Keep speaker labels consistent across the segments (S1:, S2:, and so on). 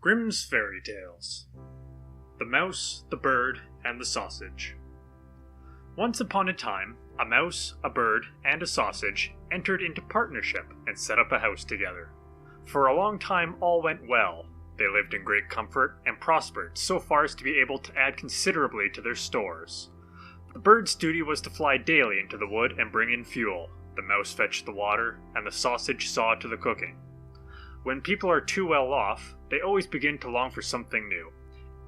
S1: Grimm's Fairy Tales. The Mouse, the Bird, and the Sausage. Once upon a time, a mouse, a bird, and a sausage entered into partnership and set up a house together. For a long time all went well. They lived in great comfort and prospered so far as to be able to add considerably to their stores. The bird's duty was to fly daily into the wood and bring in fuel. The mouse fetched the water, and the sausage saw to the cooking. When people are too well off, they always begin to long for something new.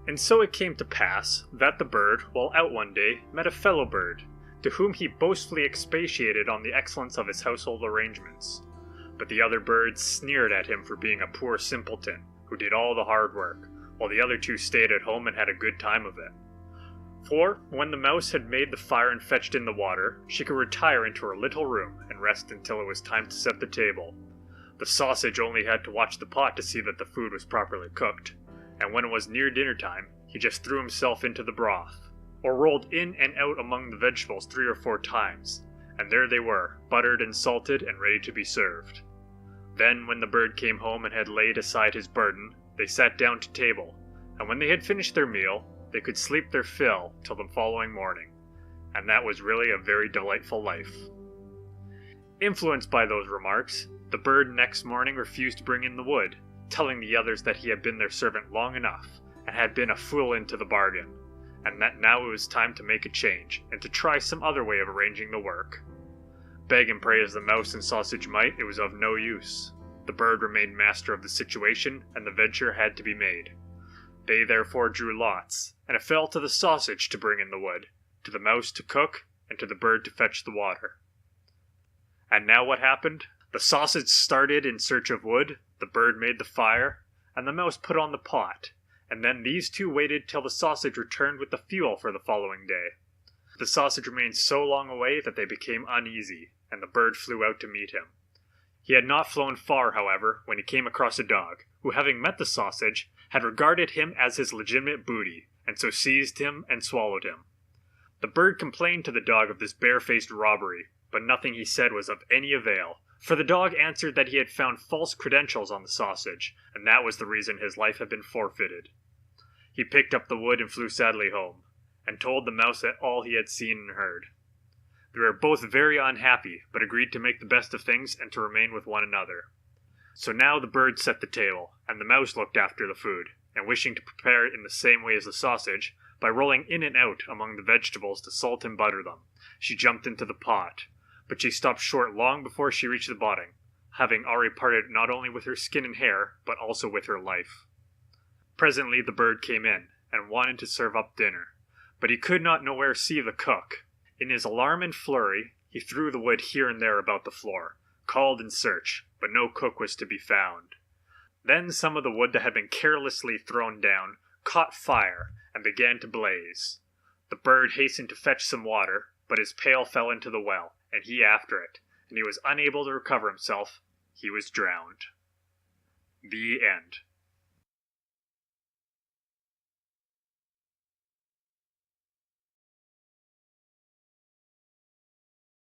S1: And so it came to pass that the bird, while out one day, met a fellow bird, to whom he boastfully expatiated on the excellence of his household arrangements. But the other birds sneered at him for being a poor simpleton, who did all the hard work, while the other two stayed at home and had a good time of it. For, when the mouse had made the fire and fetched in the water, she could retire into her little room and rest until it was time to set the table. The sausage only had to watch the pot to see that the food was properly cooked, and when it was near dinner time, he just threw himself into the broth, or rolled in and out among the vegetables 3 or 4 times, and there they were, buttered and salted and ready to be served. Then, when the bird came home and had laid aside his burden, they sat down to table, and when they had finished their meal, they could sleep their fill till the following morning, and that was really a very delightful life. Influenced by those remarks, the bird next morning refused to bring in the wood, telling the others that he had been their servant long enough, and had been a fool into the bargain, and that now it was time to make a change, and to try some other way of arranging the work. Beg and pray as the mouse and sausage might, it was of no use. The bird remained master of the situation, and the venture had to be made. They therefore drew lots, and it fell to the sausage to bring in the wood, to the mouse to cook, and to the bird to fetch the water. And now what happened? The sausage started in search of wood, the bird made the fire, and the mouse put on the pot, and then these two waited till the sausage returned with the fuel for the following day. The sausage remained so long away that they became uneasy, and the bird flew out to meet him. He had not flown far, however, when he came across a dog, who, having met the sausage, had regarded him as his legitimate booty, and so seized him and swallowed him. The bird complained to the dog of this barefaced robbery, but nothing he said was of any avail, for the dog answered that he had found false credentials on the sausage, and that was the reason his life had been forfeited. He picked up the wood and flew sadly home, and told the mouse all he had seen and heard. They were both very unhappy, but agreed to make the best of things and to remain with one another. So now the bird set the table, and the mouse looked after the food, and wishing to prepare it in the same way as the sausage, by rolling in and out among the vegetables to salt and butter them, she jumped into the pot, but she stopped short long before she reached the bottom, having already parted not only with her skin and hair, but also with her life. Presently the bird came in, and wanted to serve up dinner, but he could not nowhere see the cook. In his alarm and flurry, he threw the wood here and there about the floor, called in search, but no cook was to be found. Then some of the wood that had been carelessly thrown down caught fire and began to blaze. The bird hastened to fetch some water, but his pail fell into the well, and he after it, and he was unable to recover himself. He was drowned. The end.